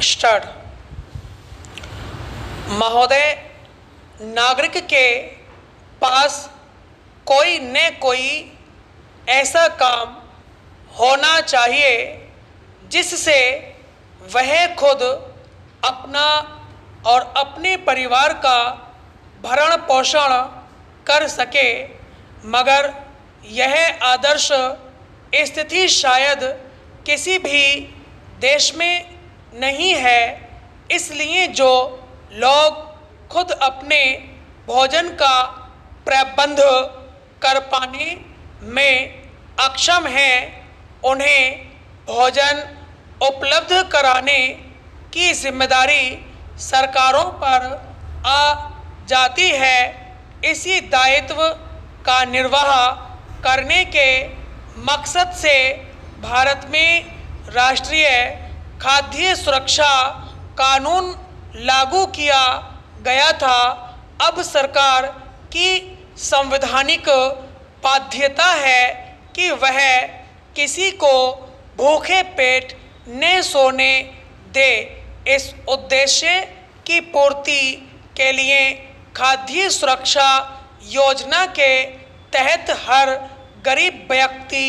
Start. महोदय, नागरिक के पास कोई न कोई ऐसा काम होना चाहिए जिससे वह खुद अपना और अपने परिवार का भरण पोषण कर सके, मगर यह आदर्श स्थिति शायद किसी भी देश में नहीं है। इसलिए जो लोग खुद अपने भोजन का प्रबंध कर पाने में अक्षम हैं, उन्हें भोजन उपलब्ध कराने की जिम्मेदारी सरकारों पर आ जाती है। इसी दायित्व का निर्वाह करने के मकसद से भारत में राष्ट्रीय खाद्य सुरक्षा कानून लागू किया गया था। अब सरकार की संवैधानिक बाध्यता है कि वह किसी को भूखे पेट न सोने दे। इस उद्देश्य की पूर्ति के लिए खाद्य सुरक्षा योजना के तहत हर गरीब व्यक्ति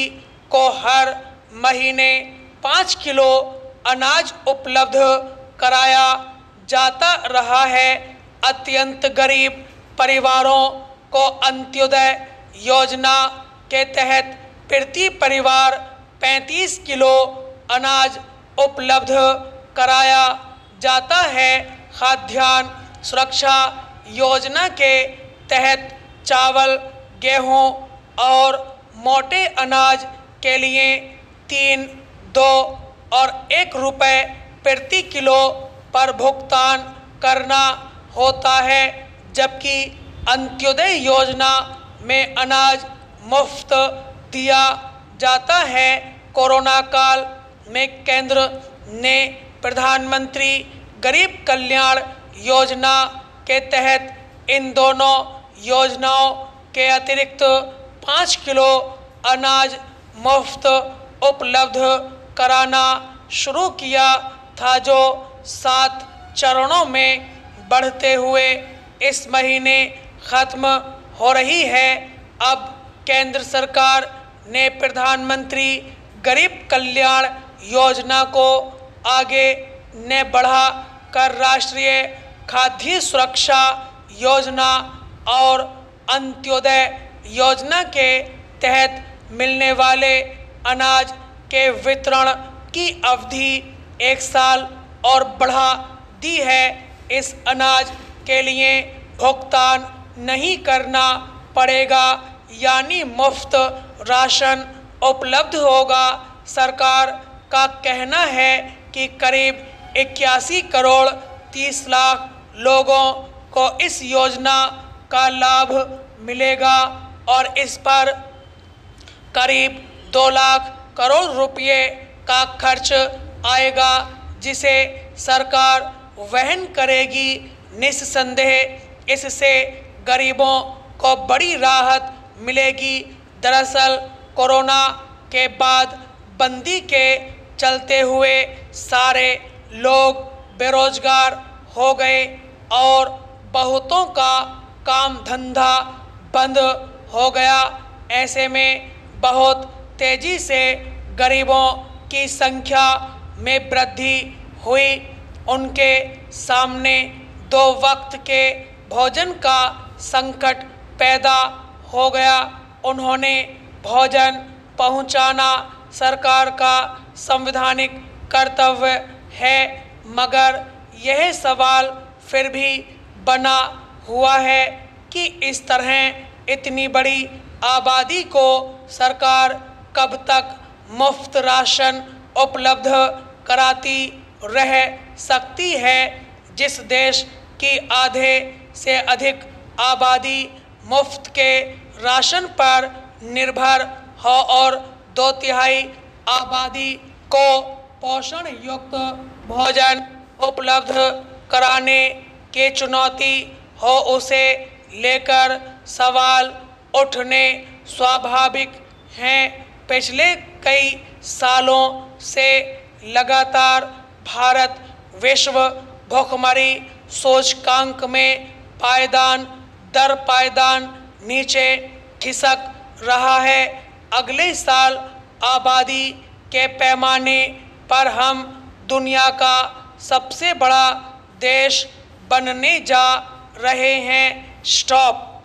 को हर महीने 5 किलो अनाज उपलब्ध कराया जाता रहा है। अत्यंत गरीब परिवारों को अंत्योदय योजना के तहत प्रति परिवार 35 किलो अनाज उपलब्ध कराया जाता है। खाद्यान्न सुरक्षा योजना के तहत चावल, गेहूं और मोटे अनाज के लिए 3, 2 और 1 रुपये प्रति किलो पर भुगतान करना होता है, जबकि अंत्योदय योजना में अनाज मुफ्त दिया जाता है। कोरोना काल में केंद्र ने प्रधानमंत्री गरीब कल्याण योजना के तहत इन दोनों योजनाओं के अतिरिक्त 5 किलो अनाज मुफ्त उपलब्ध कराना शुरू किया था, जो 7 चरणों में बढ़ते हुए इस महीने ख़त्म हो रही है। अब केंद्र सरकार ने प्रधानमंत्री गरीब कल्याण योजना को आगे न बढ़ा कर राष्ट्रीय खाद्य सुरक्षा योजना और अंत्योदय योजना के तहत मिलने वाले अनाज के वितरण की अवधि 1 साल और बढ़ा दी है। इस अनाज के लिए भुगतान नहीं करना पड़ेगा, यानी मुफ्त राशन उपलब्ध होगा। सरकार का कहना है कि करीब 81 करोड़ 30 लाख लोगों को इस योजना का लाभ मिलेगा और इस पर करीब 2 लाख करोड़ रुपये का खर्च आएगा, जिसे सरकार वहन करेगी। निस्संदेह इससे गरीबों को बड़ी राहत मिलेगी। दरअसल कोरोना के बाद बंदी के चलते हुए सारे लोग बेरोजगार हो गए और बहुतों का काम धंधा बंद हो गया। ऐसे में बहुत तेज़ी से गरीबों की संख्या में वृद्धि हुई। उनके सामने 2 वक्त के भोजन का संकट पैदा हो गया। उन्होंने भोजन पहुंचाना सरकार का संवैधानिक कर्तव्य है, मगर यह सवाल फिर भी बना हुआ है कि इस तरह इतनी बड़ी आबादी को सरकार कब तक मुफ्त राशन उपलब्ध कराती रह सकती है। जिस देश की आधे से अधिक आबादी मुफ्त के राशन पर निर्भर हो और 2/3 आबादी को पोषण युक्त भोजन उपलब्ध कराने की चुनौती हो, उसे लेकर सवाल उठने स्वाभाविक हैं। पिछले कई सालों से लगातार भारत विश्व भुखमरी सूचकांक में पायदान दर पायदान नीचे खिसक रहा है। अगले साल आबादी के पैमाने पर हम दुनिया का सबसे बड़ा देश बनने जा रहे हैं। स्टॉप।